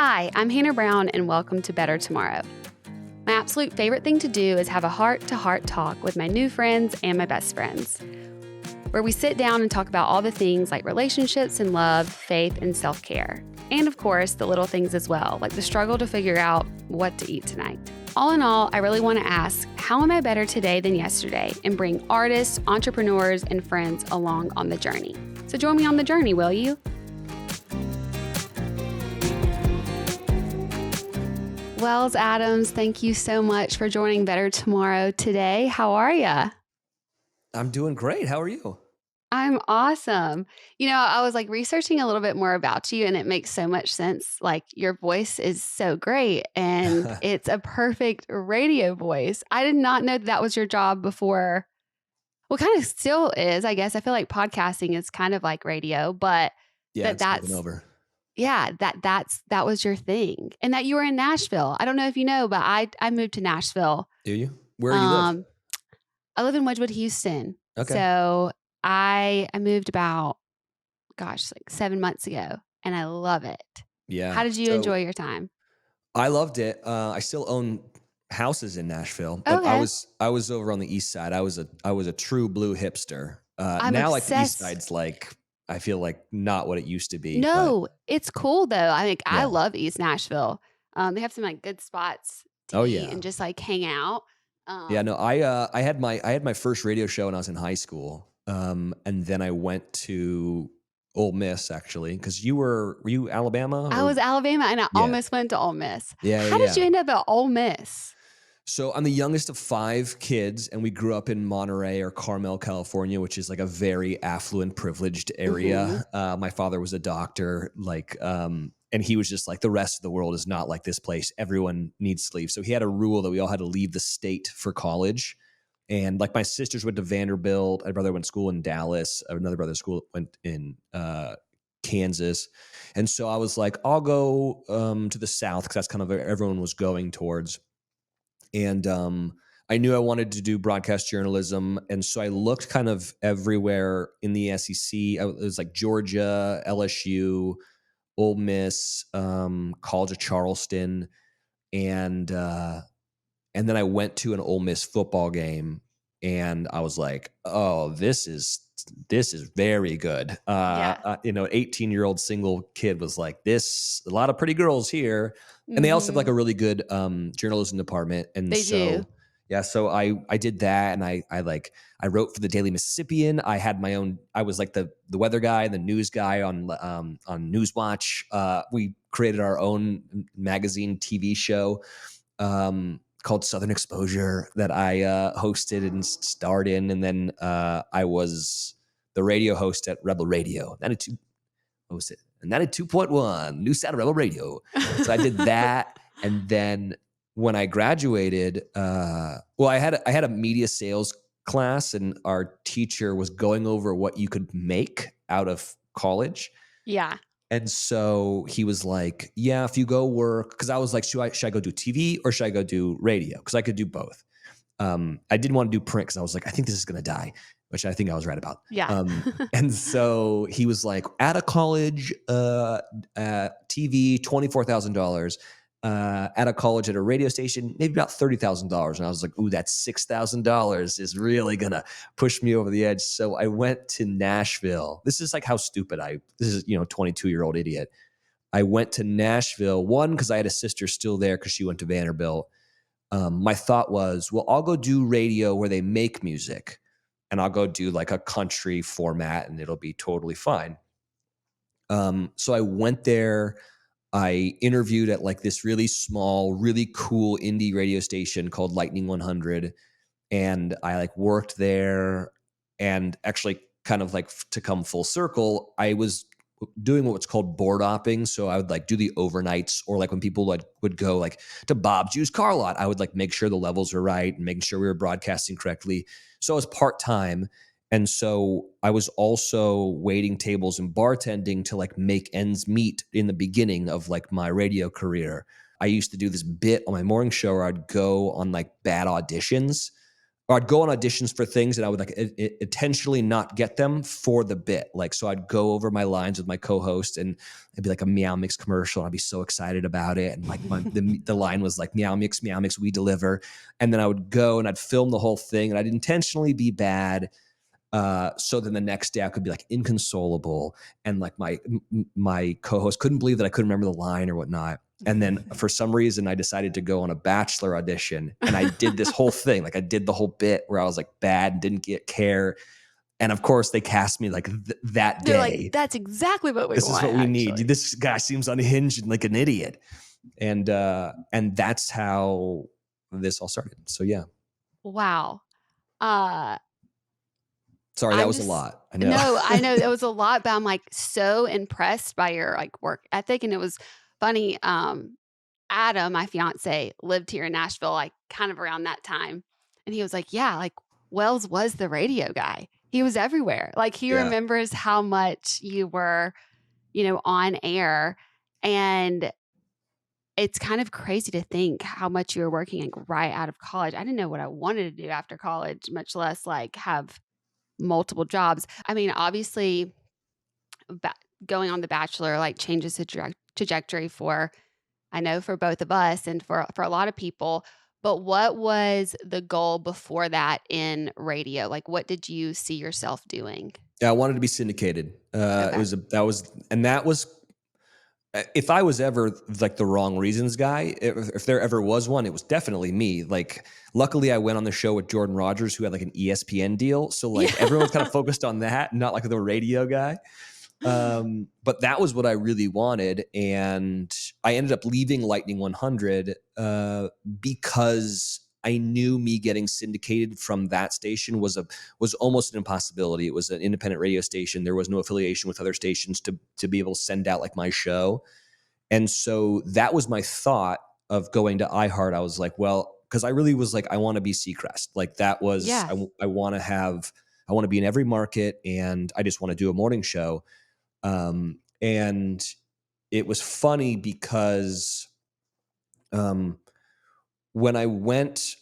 Hi, I'm Hannah Brown, and welcome to Better Tomorrow. My absolute favorite thing to do is have a heart-to-heart talk with my new friends and my best friends, where we sit down and talk about all the things like relationships and love, faith, and self-care. And of course, the little things as well, like the struggle to figure out what to eat tonight. All in all, I really want to ask, how am I better today than yesterday? And bring artists, entrepreneurs, and friends along on the journey. So join me on the journey, will you? Wells Adams, thank you so much for joining Better Tomorrow today. How are you? I'm doing great. How are you? I'm awesome. I was researching a little bit more about you, and it makes so much sense. Your voice is so great, and it's a perfect radio voice. I did not know that was your job before. Well, kind of still is, I guess. I feel like podcasting is kind of like radio, but Yeah, it's taken over. yeah, that was your thing, and that you were in Nashville. I don't know if you know, but I moved to Nashville. Do you? Where do you live? I live in Wedgwood, Houston. Okay. So I moved about, 7 months ago, and I love it. Yeah. How did you So enjoy your time? I loved it. I still own houses in Nashville, but I Okay. was over on the east side. I was a true blue hipster. I'm Now like the east obsessed. side's I feel like not what it used to be. But No, it's cool though. I yeah. love East Nashville. They have some good spots to Oh eat yeah. and just hang out. Yeah. No. I had my first radio show when I was in high school. And then I went to Ole Miss actually because were you Alabama I or was Alabama, and I yeah. almost went to Ole Miss. Yeah. Yeah. How did Yeah. you end up at Ole Miss? So I'm the youngest of 5 kids, and we grew up in Monterey or Carmel, California, which is a very affluent, privileged area. My father was a doctor, and he was just like, the rest of the world is not like this place. Everyone needs to leave. So he had a rule that we all had to leave the state for college. And my sisters went to Vanderbilt. My brother went to school in Dallas. Another brother's school went in Kansas. And so I was like, I'll go to the South because that's kind of where everyone was going towards. And I knew I wanted to do broadcast journalism. And so I looked kind of everywhere in the SEC. It was Georgia, LSU, Ole Miss, College of Charleston. And then I went to an Ole Miss football game, and I was like, oh, this is very good. Yeah. 18-year-old single kid was like, this, a lot of pretty girls here. And they also have a really good journalism department. And They do. yeah, so I did that, and I wrote for the Daily Mississippian. I had my own. I was the weather guy and the news guy on Newswatch. We created our own magazine TV show called Southern Exposure that I hosted and starred in, and then I was the radio host at Rebel Radio. 92.1 New Sound Rebel Radio. So I did that, and then when I graduated, I had a media sales class, and our teacher was going over what you could make out of college. Yeah. And so he was like, yeah, if you go work, because I was like, should I go do TV or should I go do radio? Because I could do both. I didn't want to do print because I was like, I think this is going to die, which I think I was right about. Yeah. And so he was like, at a college, TV, $24,000. At a college at a radio station, maybe about $30,000. And I was like, ooh, that's $6,000 is really going to push me over the edge. So I went to Nashville. This is how stupid this is, 22-year-old idiot. I went to Nashville, one, because I had a sister still there because she went to Vanderbilt. My thought was, well, I'll go do radio where they make music, and I'll go do a country format, and it'll be totally fine. So I went there. I interviewed at this really small, really cool indie radio station called Lightning 100. And I worked there, and actually kind of to come full circle, I was doing what's called board hopping. So I would do the overnights, or when people would go to Bob's used car lot, I would make sure the levels were right and making sure we were broadcasting correctly. So I was part-time. And so I was also waiting tables and bartending to make ends meet in the beginning of my radio career. I used to do this bit on my morning show where I'd go on bad auditions or I'd go on auditions for things and I would like intentionally not get them for the bit. Like, so I'd go over my lines with my co-host and it'd be like a Meow Mix commercial. And I'd be so excited about it. And like the line was like, Meow Mix, we deliver. And then I would go and I'd film the whole thing and I'd intentionally be bad. So then the next day I could be like inconsolable. And like my co-host couldn't believe that I couldn't remember the line or whatnot. And then for some reason I decided to go on a Bachelor audition and I did this whole thing. Like I did the whole bit where I was like bad and didn't get care. And of course they cast me like that day. They're like, that's exactly what we want. This is what we need. This guy seems unhinged and like an idiot. And that's how this all started. So yeah. Wow. Sorry, that was a lot. I know. No, I know it was a lot, but I'm like so impressed by your like work ethic. And it was funny. Adam, my fiance, lived here in Nashville, like kind of around that time. And he was like, yeah, like Wells was the radio guy. He was everywhere. Like he remembers how much you were, on air. And it's kind of crazy to think how much you were working like right out of college. I didn't know what I wanted to do after college, much less like have multiple jobs. I mean, obviously going on The Bachelor like changes the trajectory for, I know for both of us and for a lot of people, but what was the goal before that in radio? Like what did you see yourself doing? Yeah, I wanted to be syndicated. That was if I was ever like the wrong reasons guy, if there ever was one, it was definitely me. Like, luckily I went on the show with Jordan Rogers, who had like an ESPN deal. So like everyone's kind of focused on that, not like the radio guy. But that was what I really wanted. And I ended up leaving Lightning 100 because I knew me getting syndicated from that station was almost an impossibility. It was an independent radio station. There was no affiliation with other stations to be able to send out like my show. And so that was my thought of going to iHeart. I was like, well, because I really was like, I want to be Seacrest. Like that was, I want to be in every market and I just want to do a morning show. And it was funny because when I went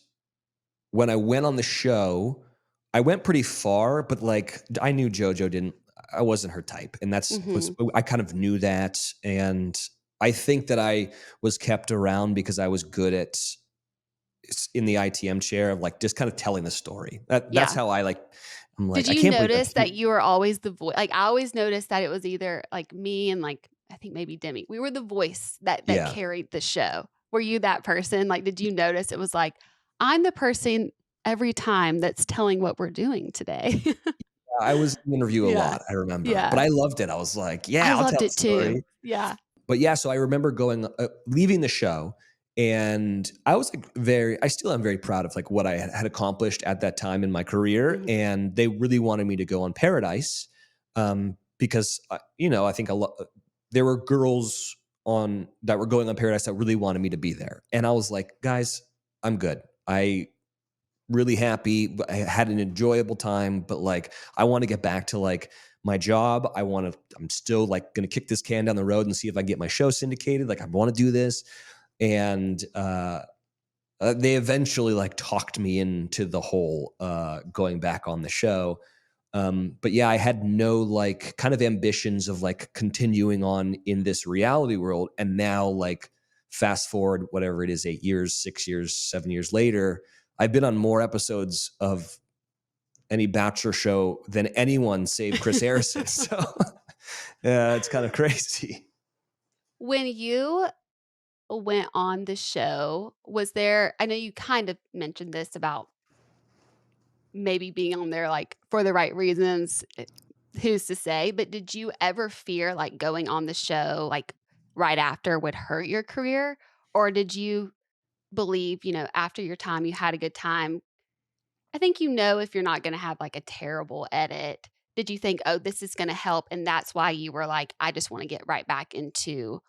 on the show, I went pretty far, but like I knew JoJo I wasn't her type. And I kind of knew that. And I think that I was kept around because I was good at in the ITM chair of like just kind of telling the story. That's how I'm like, did you notice that you were always the voice? Like I always noticed that it was either like me and like, I think maybe Demi, we were the voice that carried the show. Were you that person? Like, did you notice it was like, I'm the person every time that's telling what we're doing today? I was in the interview a lot, I remember. But I loved it. I was like, I'll loved tell it too. Yeah. But yeah, so I remember leaving the show, and I was like I still am very proud of like what I had accomplished at that time in my career. Mm-hmm. And they really wanted me to go on Paradise because, I think there were girls that were going on Paradise that really wanted me to be there. And I was like, guys, I'm good. Really happy. I had an enjoyable time, but like, I want to get back to like my job. I'm still like going to kick this can down the road and see if I can get my show syndicated. Like I want to do this. And, they eventually like talked me into the whole, going back on the show. But yeah, I had no like kind of ambitions of like continuing on in this reality world. And now like fast forward, whatever it is, 8 years, 6 years, 7 years later, I've been on more episodes of any Bachelor show than anyone save Chris Harrison. So yeah, it's kind of crazy. When you went on the show, I know you kind of mentioned this about maybe being on there like for the right reasons, who's to say, but did you ever fear like going on the show like right after would hurt your career? Or did you believe, after your time, you had a good time? I think if you're not going to have like a terrible edit. Did you think, oh, this is going to help? And that's why you were like, I just want to get right back into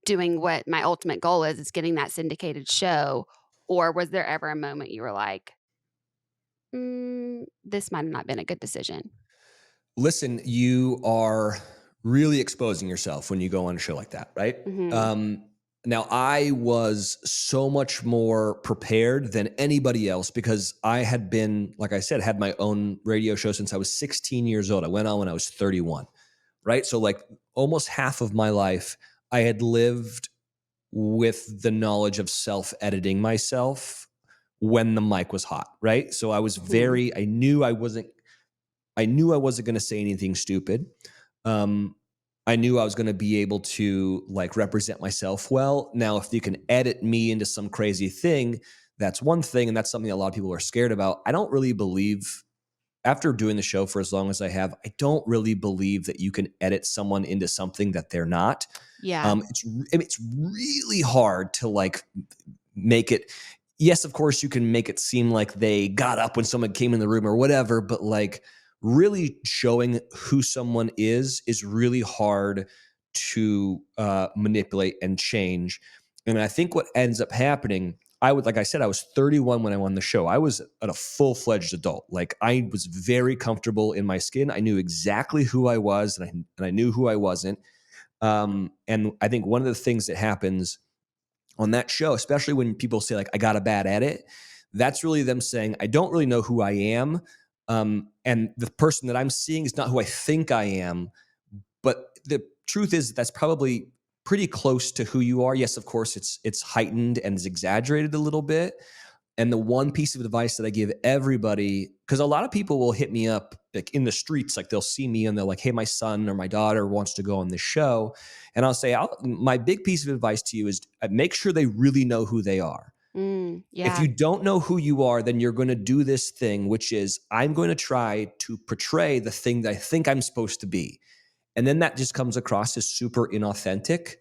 doing what my ultimate goal is getting that syndicated show? Or was there ever a moment you were like, this might have not been a good decision? Listen, you are really exposing yourself when you go on a show like that, right? Mm-hmm. Now, I was so much more prepared than anybody else because I had been, like I said, had my own radio show since I was 16 years old. I went on when I was 31, right? So, like, almost half of my life, I had lived with the knowledge of self-editing myself when the mic was hot, right? So I was Mhm. I knew I wasn't going to say anything stupid. Um, I knew I was going to be able to like represent myself well. Now, if you can edit me into some crazy thing, that's one thing, and that's something a lot of people are scared about. I don't really believe, after doing the show for as long as I have, I don't really believe that you can edit someone into something that they're not. Yeah. It's really hard to like make it. Yes, of course, you can make it seem like they got up when someone came in the room or whatever, but like really showing who someone is really hard to manipulate and change. And I think what ends up happening, like I said, I was 31 when I won the show. I was a full-fledged adult. Like I was very comfortable in my skin. I knew exactly who I was, and I knew who I wasn't. And I think one of the things that happens on that show, especially when people say like I got a bad edit, that's really them saying I don't really know who I am, and the person that I'm seeing is not who I think I am. But the truth is that's probably pretty close to who you are. Yes, of course, it's heightened and is exaggerated a little bit. And the one piece of advice that I give everybody, because a lot of people will hit me up like in the streets, like they'll see me and they're like, "Hey, my son or my daughter wants to go on this show," and I'll say, my big piece of advice to you is make sure they really know who they are. If Yeah. you don't know who you are, then you're going to do this thing, which is I'm going to try to portray the thing that I think I'm supposed to be. And then that just comes across as super inauthentic.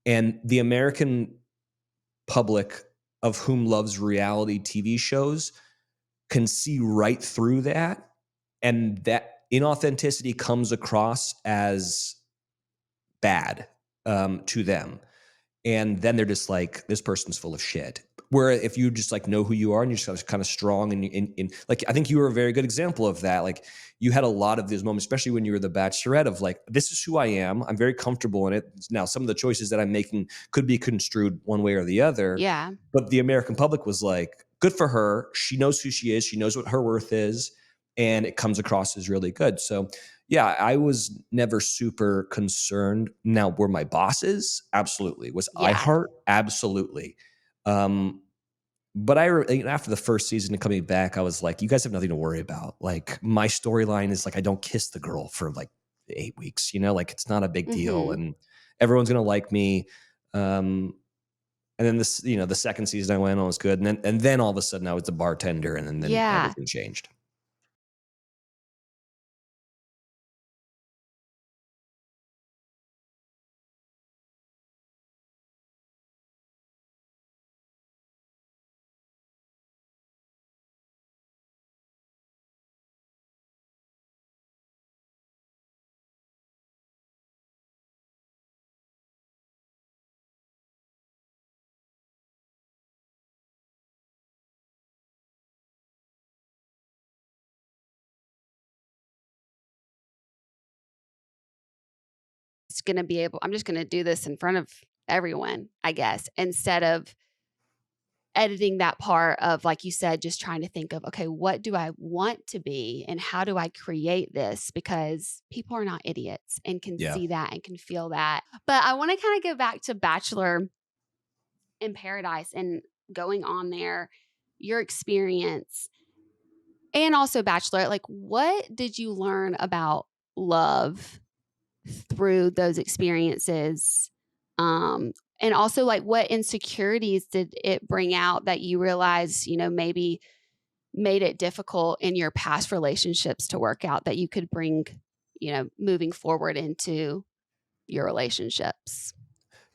And the American public, of whom loves reality TV shows, can see right through that. And that inauthenticity comes across as bad to them. And then they're just like, this person's full of shit. Where if you just like know who you are and you're just kind of strong and like, I think you were a very good example of that. Like you had a lot of those moments, especially when you were the Bachelorette, of like, this is who I am. I'm very comfortable in it. Now, some of the choices that I'm making could be construed one way or the other, Yeah. but the American public was like, good for her. She knows who she is. She knows what her worth is. And it comes across as really good. So yeah, I was never super concerned. Now, were my bosses? Absolutely. Was Yeah. iHeart? Absolutely. Um, but after the first season of coming back, I was like, you guys have nothing to worry about. Like my storyline is like, I don't kiss the girl for like 8 weeks, like it's not a big deal Mhm. and everyone's going to like me. And then the second season I went on was good. And then all of a sudden I was the bartender and then Yeah. everything changed. I'm just gonna do this in front of everyone, I guess, instead of editing that part of, like you said, just trying to think of, okay, what do I want to be and how do I create this? Because people are not idiots and can Yeah. see that and can feel that. But I want to kind of go back to Bachelor in Paradise and going on there, your experience, and also Bachelor. Like, what did you learn about love through those experiences? And also, like, what insecurities did it bring out that you realize, maybe made it difficult in your past relationships to work out that you could bring, moving forward into your relationships?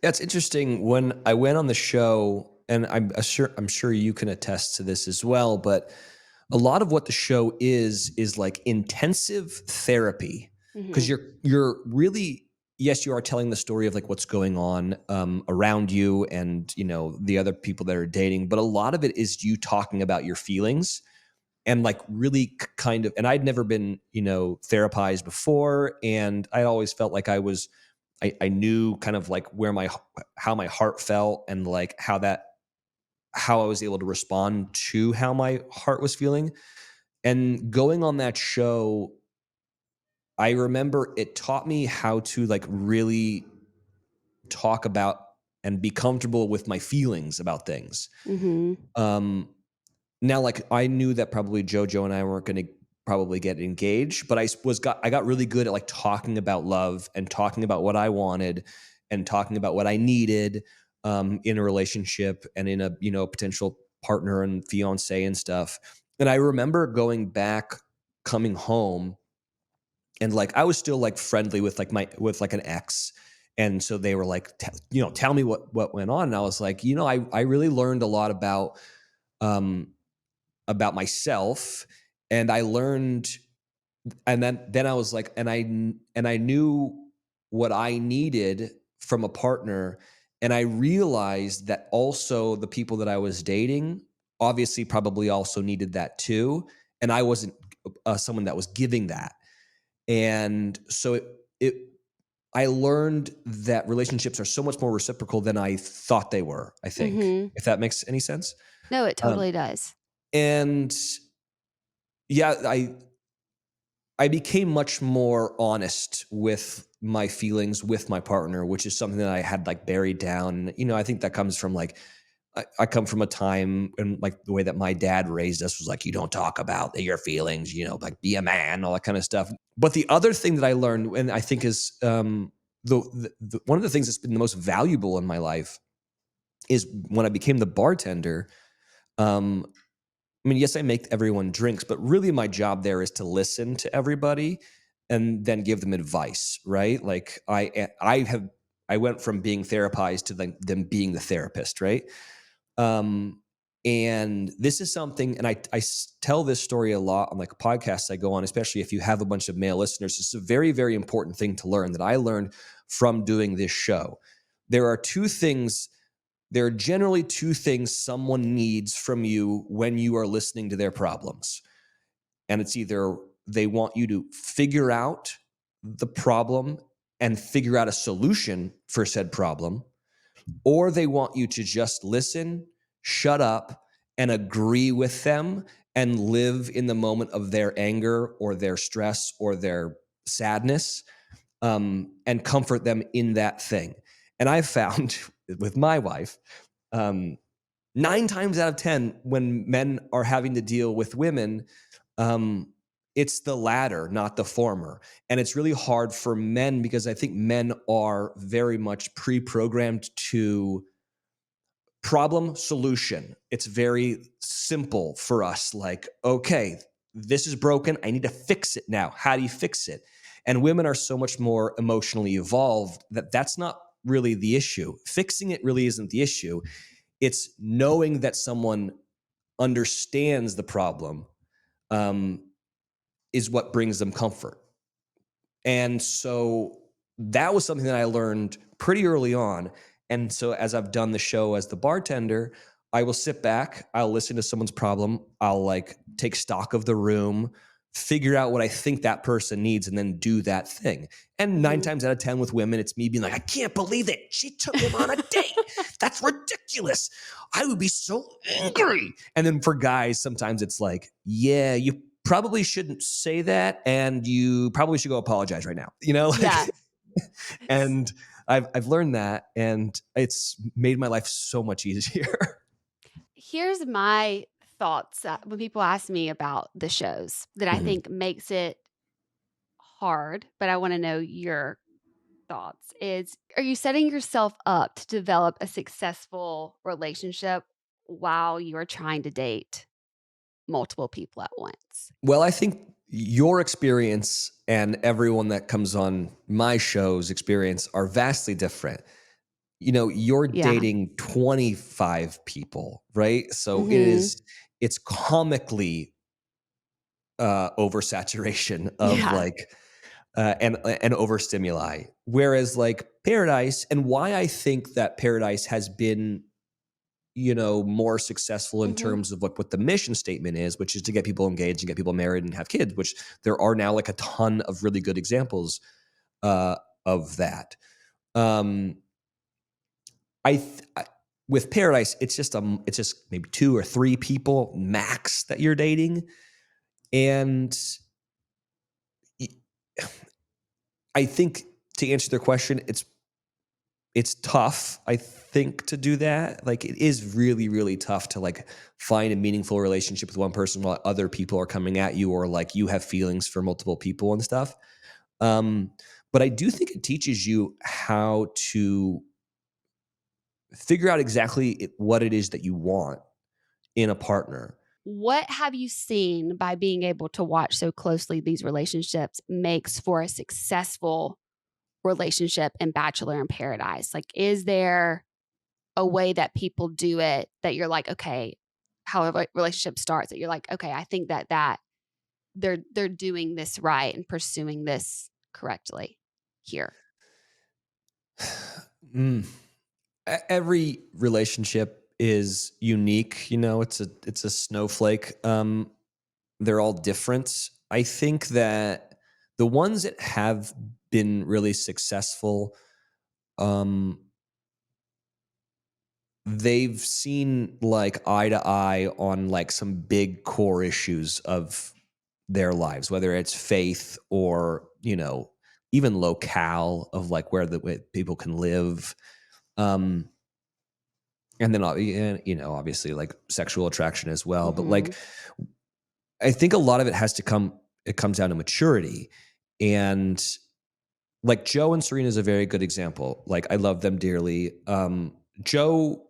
That's interesting. When I went on the show, and I'm sure you can attest to this as well, but a lot of what the show is like intensive therapy because Hmm. you're really, yes, you are telling the story of like what's going on around you and the other people that are dating, but a lot of it is you talking about your feelings and like really kind of, and I'd never been therapized before, and I always felt like I was I knew kind of like how my heart felt, and like how I was able to respond to how my heart was feeling. And going on that show, I remember it taught me how to like really talk about and be comfortable with my feelings about things. Mm-hmm. Um, Now, like I knew that probably JoJo and I weren't going to probably get engaged, but I got really good at like talking about love and talking about what I wanted and talking about what I needed in a relationship and in a potential partner and fiance and stuff. And I remember going back, coming home, and like I was still like friendly with like an ex. And so they were like, tell me what went on. And I was like, I really learned a lot um, about myself, and I learned, and then I was like, and I knew what I needed from a partner, and I realized that also the people that I was dating obviously probably also needed that too, and I wasn't someone that was giving that. And so it I learned that relationships are so much more reciprocal than I thought they were, I think, Mm-hmm. if that makes any sense. No, it Um, totally does. and yeah, I became much more honest with my feelings with my partner, which is something that I had like buried down. I think that comes from like I come from a time, and like the way that my dad raised us was like, you don't talk about your feelings, like be a man, all that kind of stuff. But the other thing that I learned, and I think is one of the things that's been the most valuable in my life, is when I became the bartender. Um, I mean, yes, I make everyone drinks, but really my job there is to listen to everybody and then give them advice, right? Like I went from being therapized to them being the therapist, right? Um, and this is something, and I tell this story a lot on like podcasts I go on, especially if you have a bunch of male listeners. It's a very, very important thing to learn that I learned from doing this show. There are two things there are generally two things someone needs from you when you are listening to their problems. And it's either they want you to figure out the problem and figure out a solution for said problem, or they want you to just listen, shut up, and agree with them and live in the moment of their anger or their stress or their sadness, and comfort them in that thing. And I've found with my wife, um, 9 times out of 10, when men are having to deal with women, um, it's the latter, not the former. And it's really hard for men because I think men are very much pre-programmed to problem solution. It's very simple for us. Like, okay, this is broken. I need to fix it now. How do you fix it? And women are so much more emotionally evolved that that's not really the issue. Fixing it really isn't the issue. It's knowing that someone understands the problem, um, is what brings them comfort. And so that was something that I learned pretty early on. And so as I've done the show as the bartender, I will sit back, I'll listen to someone's problem, I'll like take stock of the room, figure out what I think that person needs, and then do that thing. And 9 times out of 10 with women, it's me being like, I can't believe it. She took him on a date. That's ridiculous. I would be so angry. And then for guys, sometimes it's like, yeah, you probably shouldn't say that, and you probably should go apologize right now. Yeah. And I've learned that, and it's made my life so much easier. Here's my thoughts when people ask me about the shows that I Mhm. think makes it hard, but I want to know your thoughts is, are you setting yourself up to develop a successful relationship while you are trying to date multiple people at once? Well, I think your experience and everyone that comes on my show's experience are vastly different. You're Yeah. dating 25 people, right? So Mhm. it's comically oversaturation of Yeah. like and overstimuli. Whereas like Paradise, and why I think that Paradise has been more successful in Mhm. terms of what the mission statement is, which is to get people engaged and get people married and have kids, which there are now like a ton of really good examples uh, of that. Um, I with Paradise, it's just maybe 2 or 3 people max that you're dating, and I think to answer their question, it's tough, I think, to do that. Like, it is really, really tough to, like, find a meaningful relationship with one person while other people are coming at you, or, like, you have feelings for multiple people and stuff. Um, but I do think it teaches you how to figure out exactly what it is that you want in a partner. What have you seen by being able to watch so closely these relationships makes for a successful relationship in Bachelor in Paradise? Like, is there a way that people do it that you're like, okay, how a relationship starts that you're like, okay, I think that they're doing this right and pursuing this correctly here? Mm. Every relationship is unique. It's a snowflake. They're all different. I think that the ones that have been really successful, um, they've seen like eye to eye on like some big core issues of their lives, whether it's faith or, even locale of like where people can live. Um, and then, obviously like sexual attraction as well. But Mhm. like, I think a lot of it comes down to maturity. And like Joe and Serena is a very good example. Like, I love them dearly. Joe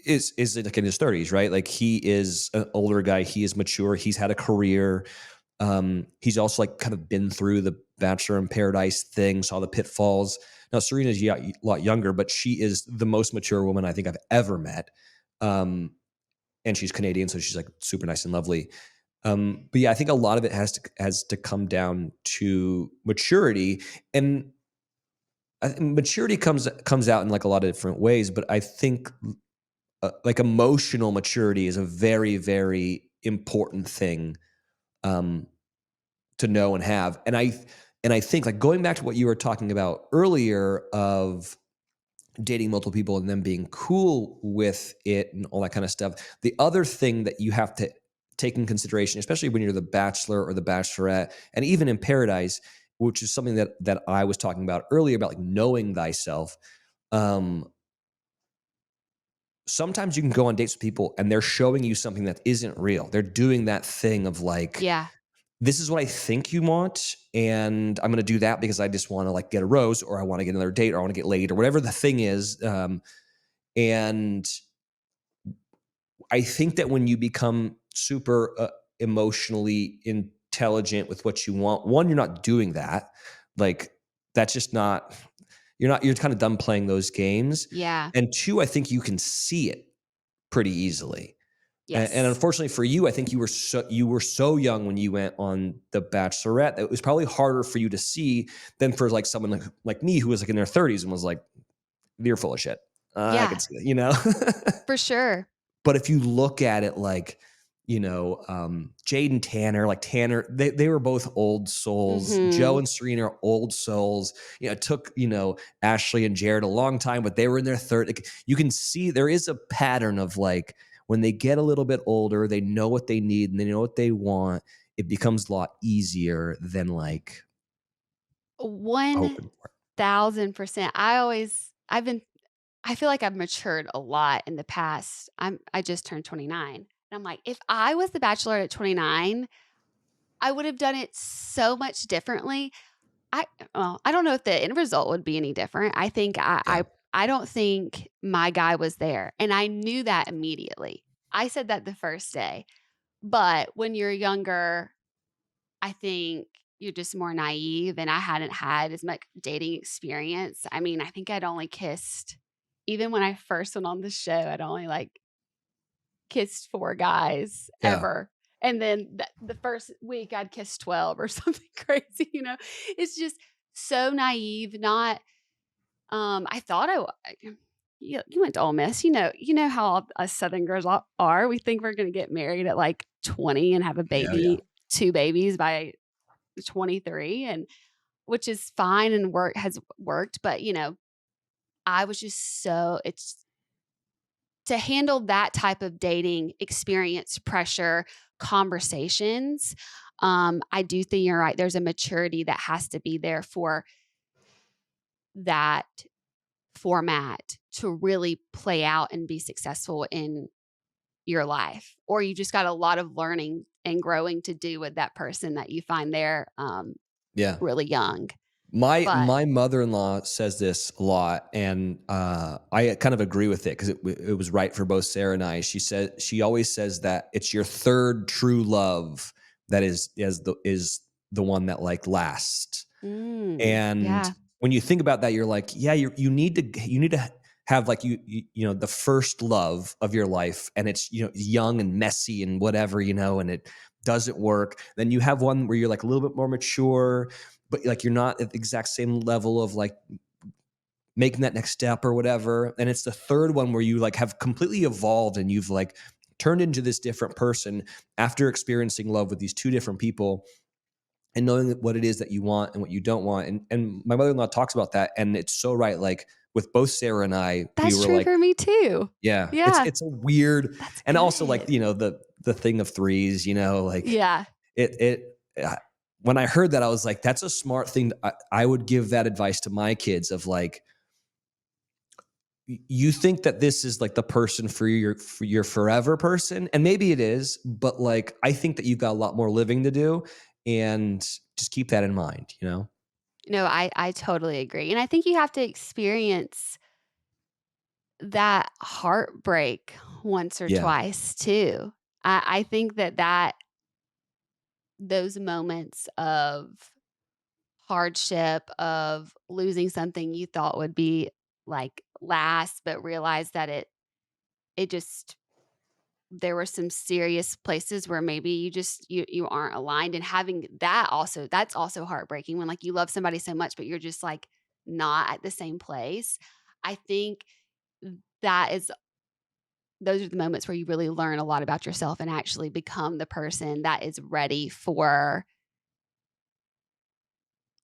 is like in his 30s, right? Like, he is an older guy. He is mature. He's had a career. He's also like kind of been through the Bachelor in Paradise thing, saw the pitfalls. Now Serena's a lot younger, but she is the most mature woman I think I've ever met. And she's Canadian, so she's like super nice and lovely. But yeah, I think a lot of it has to come down to maturity, and maturity comes out in like a lot of different ways. But I think like emotional maturity is a very, very important thing um, to know and have. And I think, like, going back to what you were talking about earlier of dating multiple people and them being cool with it and all that kind of stuff. The other thing that you have to take in consideration, especially when you're the Bachelor or the Bachelorette, and even in Paradise, which is something that I was talking about earlier about like knowing thyself. Um, Sometimes you can go on dates with people and they're showing you something that isn't real. They're doing that thing of like, Yeah. this is what I think you want, and I'm going to do that because I just want to like get a rose, or I want to get another date, or I want to get laid, or whatever the thing is. And I think that when you become super emotionally intelligent with what you want, one, you're not doing that. Like, that's just not, you're kind of done playing those games. Yeah. And two, I think you can see it pretty easily. And Yes. unfortunately for you, I think you were so young when you went on The Bachelorette that it was probably harder for you to see than for like someone like me who was like in their 30s and was like, "You're full of shit." I Yeah, can see that. for sure. But if you look at it like, Jade and Tanner, like Tanner, they were both old souls. Joe Mhm. and Serena are old souls. It took, Ashley and Jared a long time, but they were in their third. Like, you can see there is a pattern of like when they get a little bit older, they know what they need and they know what they want. It becomes a lot easier than like hoping for it. 1000%. I feel like I've matured a lot in the past. I just turned 29. And I'm like, if I was the Bachelor at 29, I would have done it so much differently. I don't know if the end result would be any different. I think Yeah. I don't think my guy was there, and I knew that immediately. I said that the first day. But when you're younger, I think you're just more naive, and I hadn't had as much dating experience. I mean, I think I'd only kissed even when I first went on the show, I'd only, like, kissed 4 guys Yeah. ever, and then the first week, I'd kissed 12 or something crazy, you know? It's just so naive, not I thought you went to Ole Miss, you know how all us Southern girls are. We think we're gonna get married at, like, 20 and have a Yeah. Yeah. baby 2 babies by 23, and which is fine and has worked, but, I was just it's to handle that type of dating experience, pressure, conversations. I do think you're right. There's a maturity that has to be there for that format to really play out and be successful in your life. Or you just got a lot of learning and growing to do with that person that you find there Yeah. really young. But My mother-in-law says this a lot, and I kind of agree with it because it was right for both Sarah and I. She always says that it's your third true love that is the one that like lasts. And yeah, when you think about that, you're like, yeah, you need to have like you know the first love of your life, and it's young and messy and whatever and it doesn't work. Then you have one where you're like a little bit more mature, but like you're not at the exact same level of like making that next step or whatever. And it's the third one where you like have completely evolved and you've like turned into this different person after experiencing love with these two different people and knowing what it is that you want and what you don't want. And my mother-in-law talks about that. And it's so right. Like with both Sarah and I, we that's were true like, for me too. yeah, Yeah, it's a weird, that's and also like, good. the thing of threes, like Yeah. it when I heard that, I was like, that's a smart thing. I would give that advice to my kids of like, you think that this is like the person for your forever person, and maybe it is, but like I think that you've got a lot more living to do, and just keep that in mind. No, I totally agree. And I think you have to experience that heartbreak once or Yeah. twice too. I think that those moments of hardship, of losing something you thought would be like last, but realize that it just there were some serious places where maybe you aren't aligned, and having that also that's also heartbreaking when like you love somebody so much but you're just like not at the same place. I think that is those are the moments where you really learn a lot about yourself and actually become the person that is ready for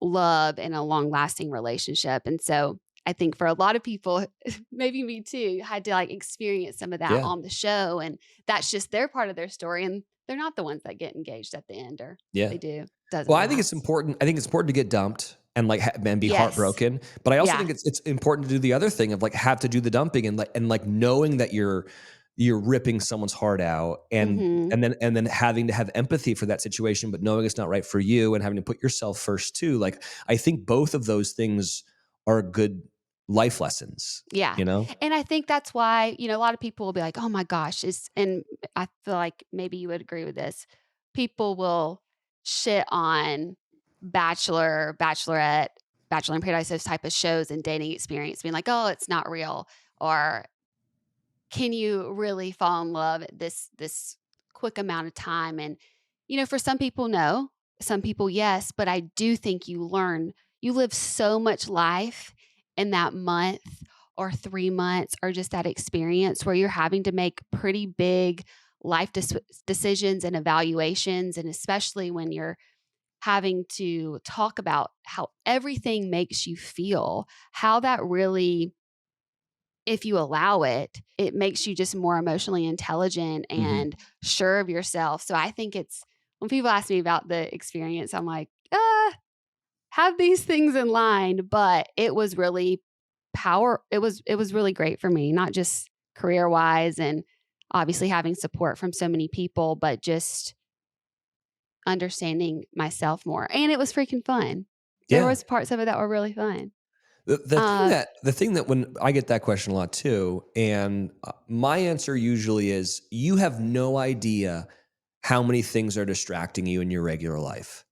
love and a long lasting relationship. And so I think for a lot of people, maybe me too, had to like experience some of that Yeah. on the show. And that's just their part of their story. And they're not the ones that get engaged at the end, or if Yeah. they do, doesn't Well, I think it's last. important. I think it's important to get dumped and like and be Yes. heartbroken. But I also Yeah. think it's important to do the other thing of like have to do the dumping and like knowing that you're ripping someone's heart out and Hmm. and then having to have empathy for that situation, but knowing it's not right for you and having to put yourself first too. Like I think both of those things are good life lessons. Yeah. You know? And I think that's why, a lot of people will be like, oh my gosh, and I feel like maybe you would agree with this. People will shit on Bachelor, Bachelorette, Bachelor in Paradise, those type of shows and dating experience, being like, oh, it's not real. Or can you really fall in love at this quick amount of time? And for some people no, some people yes, but I do think you live so much life in that month or 3 months or just that experience where you're having to make pretty big life decisions and evaluations, and especially when you're having to talk about how everything makes you feel, how that really, if you allow it, it makes you just more emotionally intelligent Hmm. and sure of yourself. So I think it's when people ask me about the experience, I'm like, have these things in line. But it was really it was really great for me, not just career wise and obviously having support from so many people, but just understanding myself more. And it was freaking fun. There Yeah. was parts of it that were really fun. The Uh thing that when I get that question a lot too, and my answer usually is you have no idea how many things are distracting you in your regular life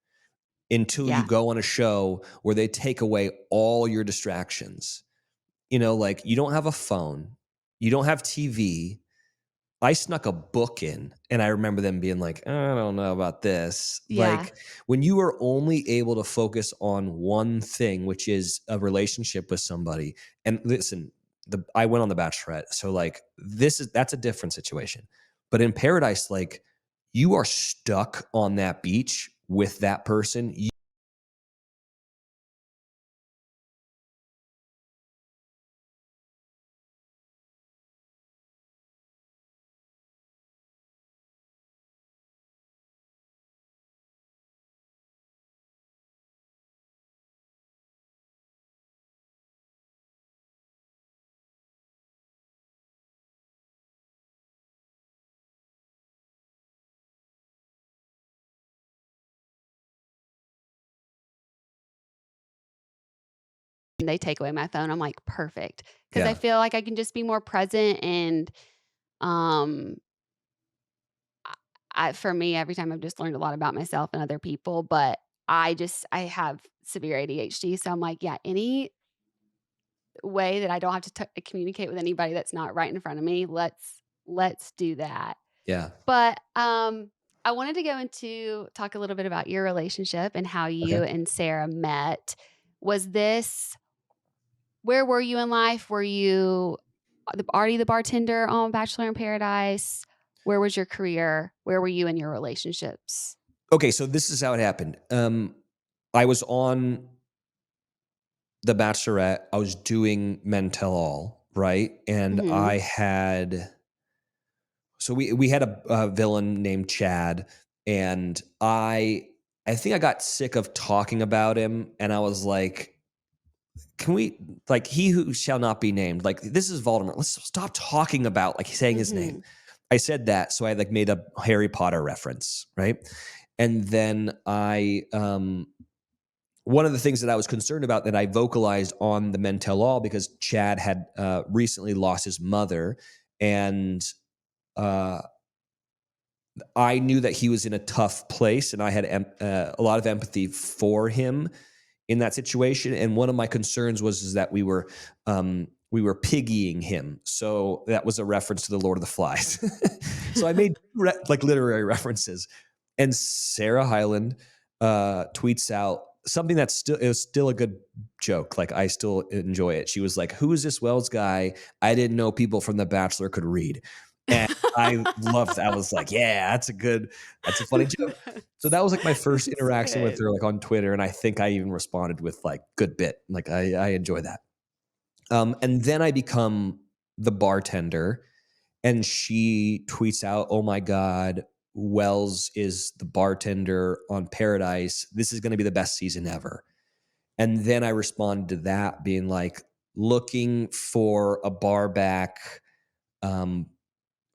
until you yeah. go on a show where they take away all your distractions. Like you don't have a phone, you don't have TV. I snuck a book in and I remember them being like, I don't know about this. Yeah. Like when you are only able to focus on one thing, which is a relationship with somebody. And listen, I went on the Bachelorette. So like that's a different situation. But in Paradise, like you are stuck on that beach with that person. they take away my phone, I'm like, perfect. Because I Yeah. feel like I can just be more present and um for me, every time I've just learned a lot about myself and other people, but I have severe ADHD. So I'm like, yeah, any way that I don't have to communicate with anybody that's not right in front of me, let's do that. Yeah. But I wanted to go into talk a little bit about your relationship and how Okay. you and Sarah met. Was this Where were you in life? Were you already the bartender on Bachelor in Paradise? Where was your career? Where were you in your relationships? Okay. So this is how it happened. I was on The Bachelorette. I was doing Men Tell All, right? And Mhm. we had a villain named Chad, and I think I got sick of talking about him, and I was like, can we, like, he who shall not be named, like, this is Voldemort. Let's stop talking about like saying his name. Mhm. I said that, so I like made a Harry Potter reference, right? And then one of the things that I was concerned about that I vocalized on the Men Tell All, because Chad had recently lost his mother, and uh, I knew that he was in a tough place, and I had a lot of empathy for him in that situation. And one of my concerns was is that we were piggying him. So that was a reference to the Lord of the Flies. So I made like literary references. And Sarah Hyland tweets out something that's still, it was still a good joke. Like, I still enjoy it. She was like, "Who is this Wells guy? I didn't know people from The Bachelor could read." And I loved that. I was like, yeah, that's a funny joke. So that was like my first That's interaction with good. her, like on Twitter. And I think I even responded with like, good bit. Like, I enjoy that. And then I become the bartender, and she tweets out, "Oh my God, Wells is the bartender on Paradise. This is going to be the best season ever." And then I responded to that being like, "Looking for a bar back, um,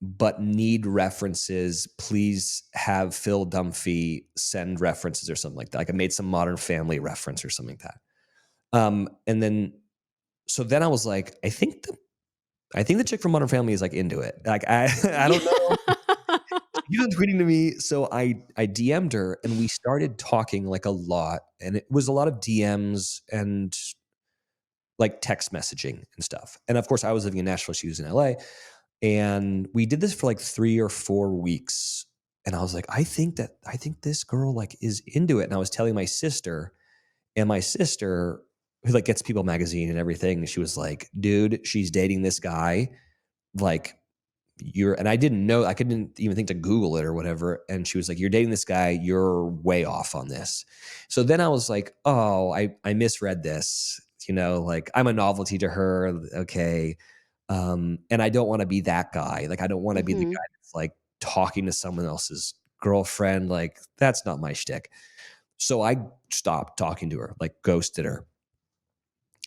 but need references. Please have Phil Dunphy send references," or something like that. Like, I made some Modern Family reference or something like that. And then, so then I was like, I think the chick from Modern Family is like into it. Like, I don't Yeah. know. She was tweeting to me, so I DM'd her, and we started talking like a lot, and it was a lot of DMs and like text messaging and stuff. And of course, I was living in Nashville; she was in LA, and we did this for like 3 or 4 weeks. And I was like, I think this girl like is into it. And I was telling my sister, and my sister, who like gets People magazine and everything, she was like, "Dude, she's dating this guy. Like, and I didn't know, I couldn't even think to Google it or whatever." And she was like, "You're dating this guy. You're way off on this." So then I was like, oh, I misread this. Like, I'm a novelty to her. Okay. And I don't want to be that guy. Like, I don't want to be the Mhm. guy that's like talking to someone else's girlfriend. Like, that's not my shtick. So I stopped talking to her, like ghosted her.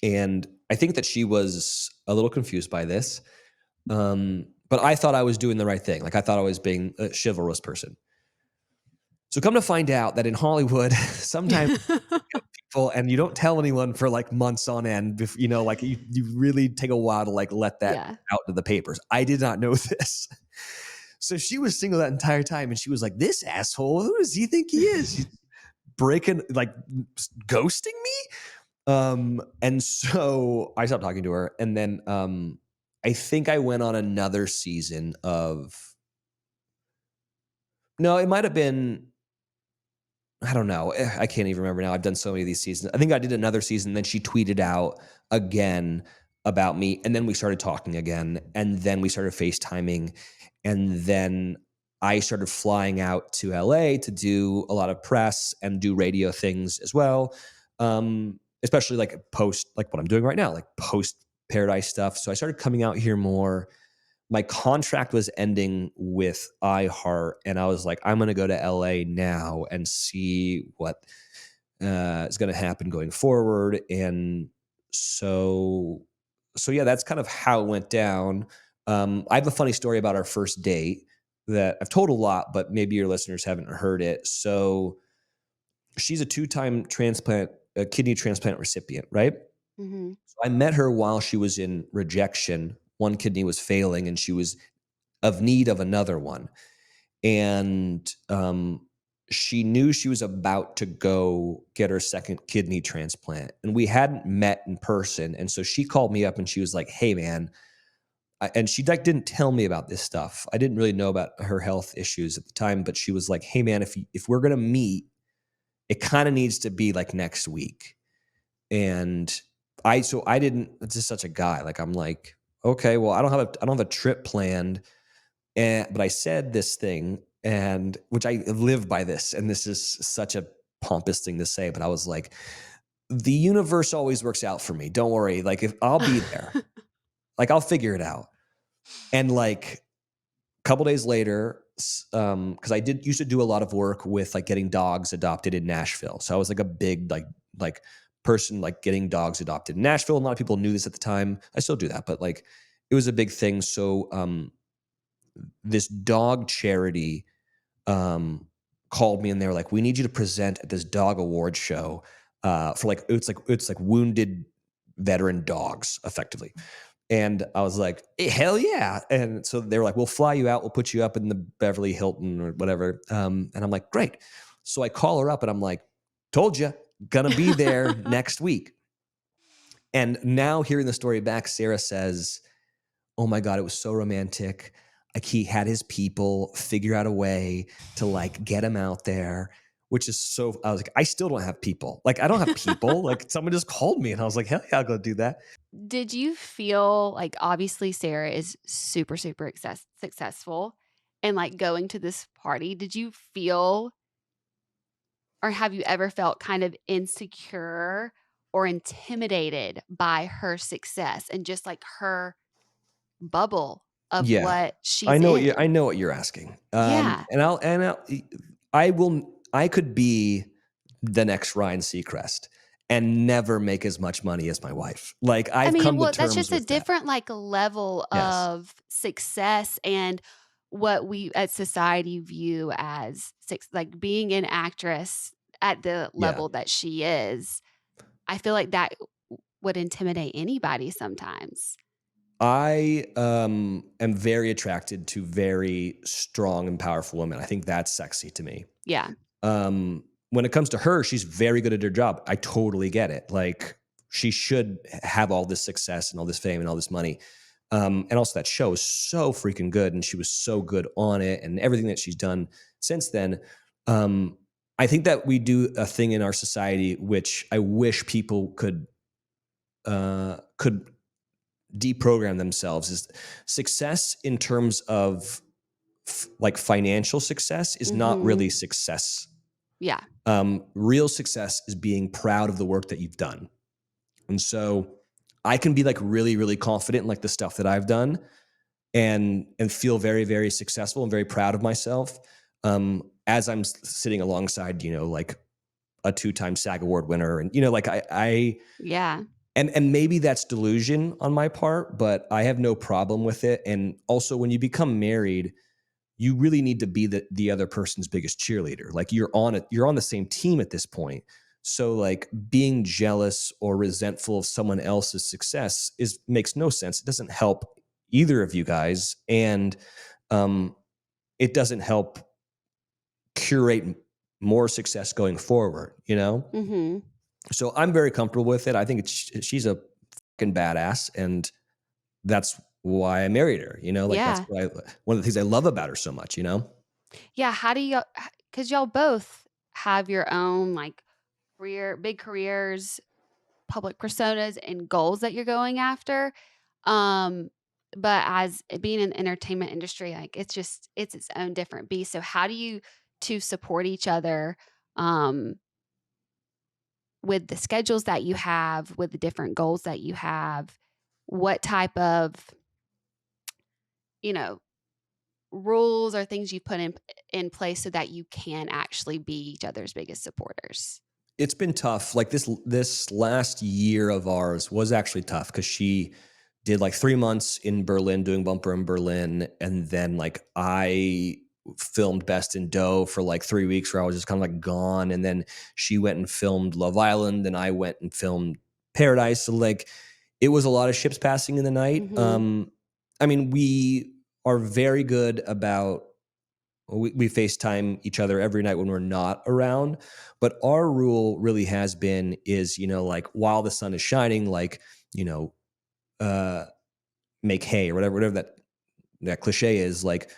And I think that she was a little confused by this. But I thought I was doing the right thing. Like, I thought I was being a chivalrous person. So come to find out that in Hollywood, sometimes people, and you don't tell anyone for like months on end, like you really take a while to like let that Yeah. out to the papers. I did not know this. So she was single that entire time, and she was like, "This asshole, who does he think he is? He's breaking, like, ghosting me." And so I stopped talking to her. And then I think I went on another season of, no, it might have been, I don't know. I can't even remember now. I've done so many of these seasons. I think I did another season. Then she tweeted out again about me. And then we started talking again. And then we started FaceTiming. And then I started flying out to LA to do a lot of press and do radio things as well. Especially like post, like what I'm doing right now, like post Paradise stuff. So I started coming out here more. My contract was ending with iHeart, and I was like, I'm going to go to LA now and see what is going to happen going forward. And so, so yeah, that's kind of how it went down. I have a funny story about our first date that I've told a lot, but maybe your listeners haven't heard it. So she's a 2-time transplant, a kidney transplant recipient, right? Hmm. So I met her while she was in rejection. One kidney was failing and she was of need of another one. And she knew she was about to go get her second kidney transplant. And we hadn't met in person. And so she called me up and she was like, hey, man. And she like didn't tell me about this stuff. I didn't really know about her health issues at the time, but she was like, hey, man, if we're going to meet, it kind of needs to be like next week. And so I didn't, it's just such a guy. Like, I'm like, okay, well, I don't have a trip planned. But I said this thing, and which I live by this, and this is such a pompous thing to say, but I was like, the universe always works out for me. Don't worry. Like, if I'll be there, like, I'll figure it out. And like a couple days later, because I did used to do a lot of work with like getting dogs adopted in Nashville. So I was like a big like person like getting dogs adopted in Nashville. A lot of people knew this at the time. I still do that, but like it was a big thing. So this dog charity called me and they were like, we need you to present at this dog award show for like it's like wounded veteran dogs effectively. And I was like, hell yeah. And so they were like, we'll fly you out, we'll put you up in the Beverly Hilton or whatever. And I'm like, great. So I call her up and I'm like, told you, gonna be there next week. And now hearing the story back, Sarah says, oh my God, it was so romantic. Like he had his people figure out a way to like get him out there, which is so, I was like, I still don't have people. Like I don't have people. Like someone just called me and I was like, hell yeah, I'll go do that. Did you feel like obviously Sarah is super, super successful and like going to this party? Did you feel or have you ever felt kind of insecure or intimidated by her success and just like her bubble of Yeah. what she's I in? know what you're asking. Yeah. I could be the next Ryan Seacrest and never make as much money as my wife. Like I I've mean, come to well, that's terms just a with that. different like level Yes. of success and what we as society view as like being an actress at the Yeah. level that she is. I feel like that would intimidate anybody sometimes. I am very attracted to very strong and powerful women. I think that's sexy to me. Yeah. When it comes to her, she's very good at her job. I totally get it. Like she should have all this success and all this fame and all this money. And also that show is so freaking good. And she was so good on it and everything that she's done since then. I think that we do a thing in our society, which I wish people could deprogram themselves is success in terms of like financial success is not Mhm. really success. Yeah. Real success is being proud of the work that you've done. And so I can be like really, really confident in like the stuff that I've done and feel very, very successful and very proud of myself. As I'm sitting alongside, like a 2-time SAG award winner. And, like I Yeah. and maybe that's delusion on my part, but I have no problem with it. And also when you become married, you really need to be the other person's biggest cheerleader. Like you're on the same team at this point. So like being jealous or resentful of someone else's success makes no sense. It doesn't help either of you guys. And um, it doesn't help curate more success going forward. Mhm. So I'm very comfortable with it. I think she's a fucking badass, and that's why I married her. Like that's Yeah. one of the things I love about her so much. Yeah, how do you cuz y'all both have your own like big careers, public personas and goals that you're going after. Um but as being in the entertainment industry, like it's its own different beast. So how do you two support each other um with the schedules that you have, with the different goals that you have? What type of, you know, rules or things you put in place so that you can actually be each other's biggest supporters? It's been tough. Like this last year of ours was actually tough because she did like 3 months in Berlin doing Bumper in Berlin, and then like I filmed Best in Dough for like 3 weeks where I was just kind of like gone, and then she went and filmed Love Island, and I went and filmed Paradise. So like it was a lot of ships passing in the night. I mean, we are very good about we FaceTime each other every night when we're not around. But our rule really has been is, like while the sun is shining, like, uh, make hay or whatever that cliche is, like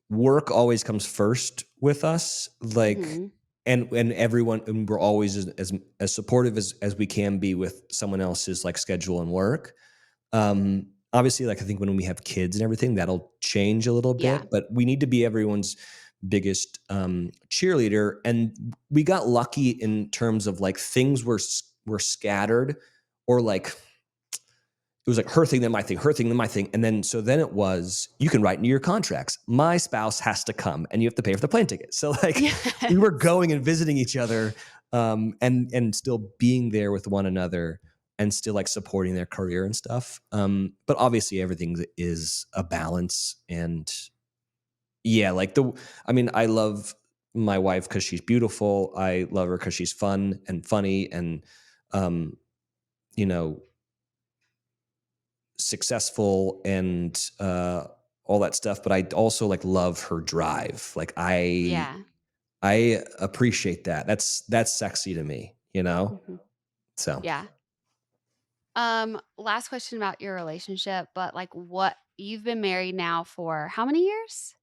work always comes first with us. Like, and everyone, and we're always as supportive as we can be with someone else's like schedule and work. Obviously, like I think when we have kids and everything, that'll change a little Yeah. bit, but we need to be everyone's biggest cheerleader. And we got lucky in terms of like things were scattered, or like it was like her thing, then my thing, her thing, then my thing. And then, so then it was, you can write into your contracts, my spouse has to come and you have to pay for the plane ticket. So like we were going and visiting each other, and still being there with one another and still like supporting their career and stuff. But obviously everything is a balance. And yeah, like I love my wife because she's beautiful. I love her because she's fun and funny and, you know, successful and all that stuff, but I also like love her drive. Like Yeah. I appreciate that. That's sexy to me, So Yeah. Last question about your relationship, but like what you've been married now for how many years?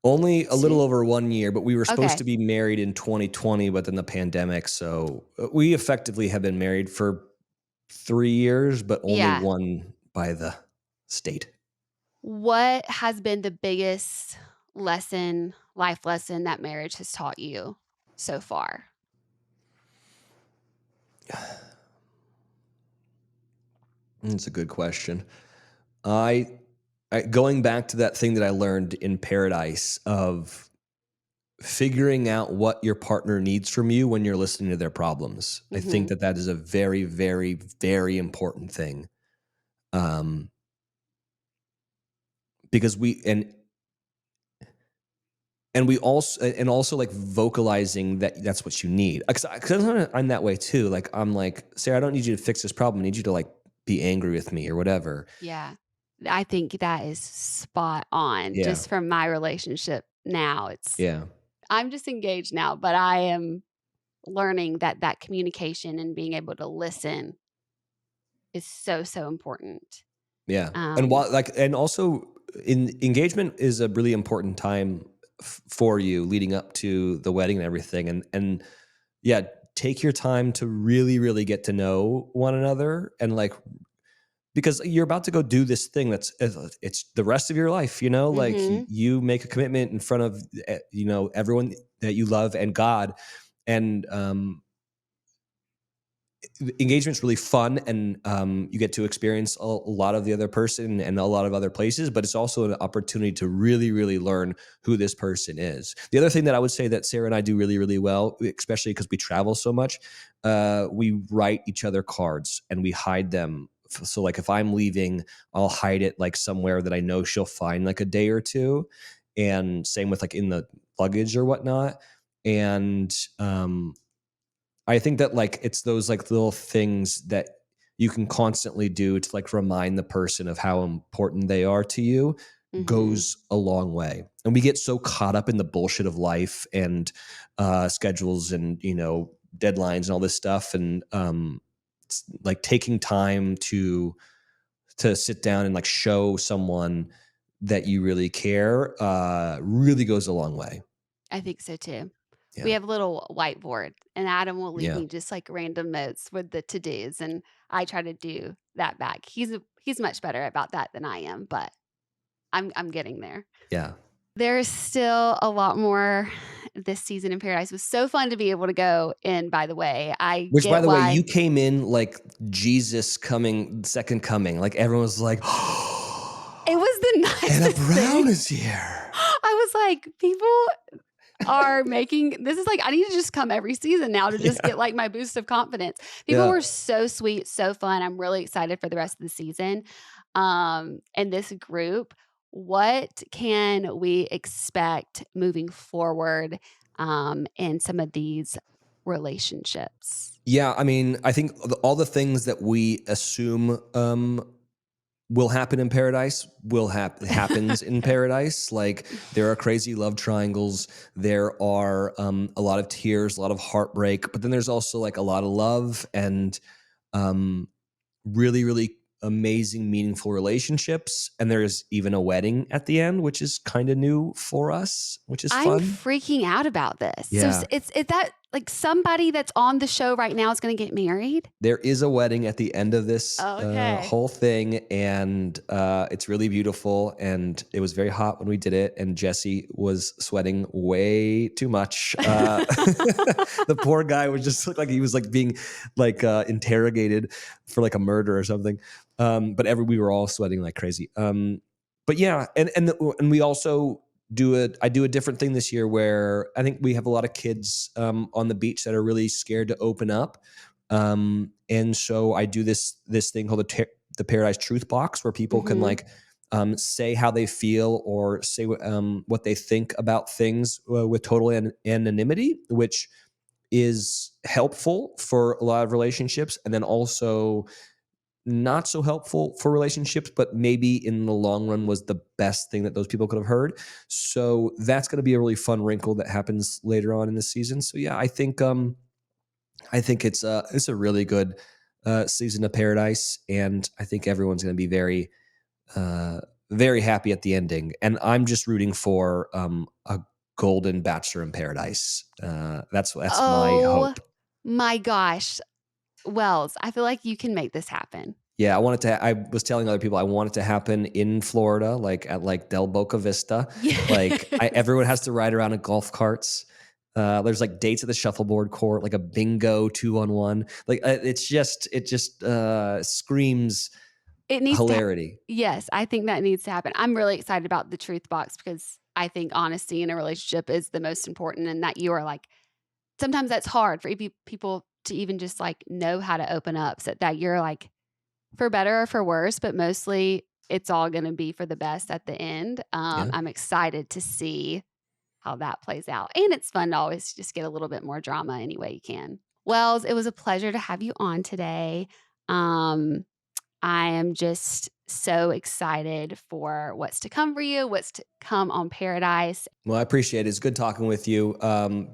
only a little 2? over 1 year, but we were supposed Okay. to be married in 2020, but then the pandemic. So we effectively have been married for 3 years, but only Yeah. one by the state. What has been the biggest life lesson that marriage has taught you so far? That's a good question. I going back to that thing that I learned in Paradise of figuring out what your partner needs from you when you're listening to their problems. I think that is a very, very, very important thing. Because we also like vocalizing that that's what you need. Because I'm that way too. Like I'm like, Sarah, I don't need you to fix this problem. I need you to like be angry with me or whatever. Yeah. I think that is spot on Yeah. just from my relationship now. Yeah. I'm just engaged now, but I am learning that communication and being able to listen is so, so important. Yeah. And Um, while like, and also in engagement is a really important time for you leading up to the wedding and everything. And yeah, take your time to really, really get to know one another and like, because you're about to go do this thing it's the rest of your life, like mhm. you make a commitment in front of, everyone that you love and God. And, engagement's really fun, and you get to experience a lot of the other person and a lot of other places, but it's also an opportunity to really, really learn who this person is. The other thing that I would say that Sarah and I do really, really well, especially because we travel so much, we write each other cards and we hide them. So like if I'm leaving, I'll hide it like somewhere that I know she'll find like a day or two. And same with like in the luggage or whatnot. And I think that like it's those like little things that you can constantly do to like remind the person of how important they are to you Mhm. goes a long way. And we get so caught up in the bullshit of life and schedules and deadlines and all this stuff, and like taking time to sit down and like show someone that you really care really goes a long way. I think so too. We Yeah. have a little whiteboard, and Adam will leave Yeah. me just like random notes with the to-dos, and I try to do that back. He's much better about that than I am, but I'm getting there. Yeah. There's still a lot more this season in Paradise. It was so fun to be able to go in, by the way. I Which, by get the way, why you came in like Jesus coming, second coming. Like everyone was like, it was the Anna nicest thing. Brown is here. I was like, people are making this is like I need to just come every season now to just Yeah. get like my boost of confidence. People Yeah. were so sweet, so fun. I'm really excited for the rest of the season. And this group, what can we expect moving forward in some of these relationships? Yeah, I mean, I think all the things that we assume will happen in paradise happens in paradise. Like there are crazy love triangles, there are a lot of tears, a lot of heartbreak, but then there's also like a lot of love and really, really amazing, meaningful relationships. And there's even a wedding at the end, which is kind of new for us, which is I'm fun. freaking out about this. Yeah. So it's that like somebody that's on the show right now is going to get married? There is a wedding at the end of this Okay. whole thing, and it's really beautiful. And it was very hot when we did it, and Jesse was sweating way too much. The poor guy was just looked like he was like being like interrogated for like a murder or something. But we were all sweating like crazy. But yeah, and we also I do a different thing this year where I think we have a lot of kids on the beach that are really scared to open up. And so I do this thing called the Paradise Truth Box, where people can like say how they feel or say what they think about things with total anonymity, which is helpful for a lot of relationships, and then also not so helpful for relationships, but maybe in the long run was the best thing that those people could have heard. So that's going to be a really fun wrinkle that happens later on in the season. So yeah, I think it's a really good season of Paradise, and I think everyone's going to be very, very happy at the ending. And I'm just rooting for a golden Bachelor in Paradise. That's my hope. My gosh. Wells, I feel like you can make this happen. Yeah, I was telling other people I want it to happen in Florida, like at like Del Boca Vista. Yes. Like everyone has to ride around in golf carts. There's like dates at the shuffleboard court, like a bingo 2-on-1. Like it just screams It needs hilarity. Yes, I think that needs to happen. I'm really excited about the truth box because I think honesty in a relationship is the most important, and that you are like, sometimes that's hard for people to even just like know how to open up, so that you're like, for better or for worse, but mostly it's all going to be for the best at the end. Yeah. I'm excited to see how that plays out. And it's fun to always just get a little bit more drama any way you can. Wells, it was a pleasure to have you on today. I am just so excited for what's to come for you, what's to come on Paradise. Well, I appreciate it. It's good talking with you.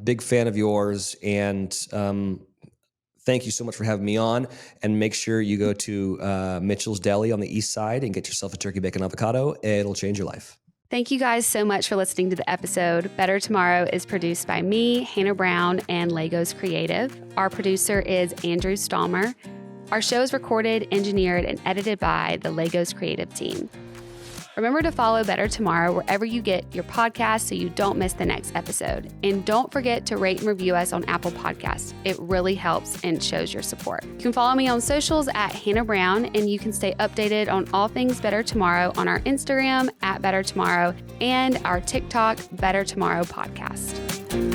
Big fan of yours, and thank you so much for having me on. And make sure you go to Mitchell's Deli on the east side and get yourself a turkey bacon avocado. It'll change your life. Thank you guys so much for listening to the episode. Better Tomorrow is produced by me, Hannah Brown, and Legos Creative. Our producer is Andrew Stalmer. Our show is recorded, engineered, and edited by the Legos Creative team. Remember to follow Better Tomorrow wherever you get your podcast so you don't miss the next episode. And don't forget to rate and review us on Apple Podcasts. It really helps and shows your support. You can follow me on socials at Hannah Brown, and you can stay updated on all things Better Tomorrow on our Instagram at Better Tomorrow and our TikTok Better Tomorrow podcast.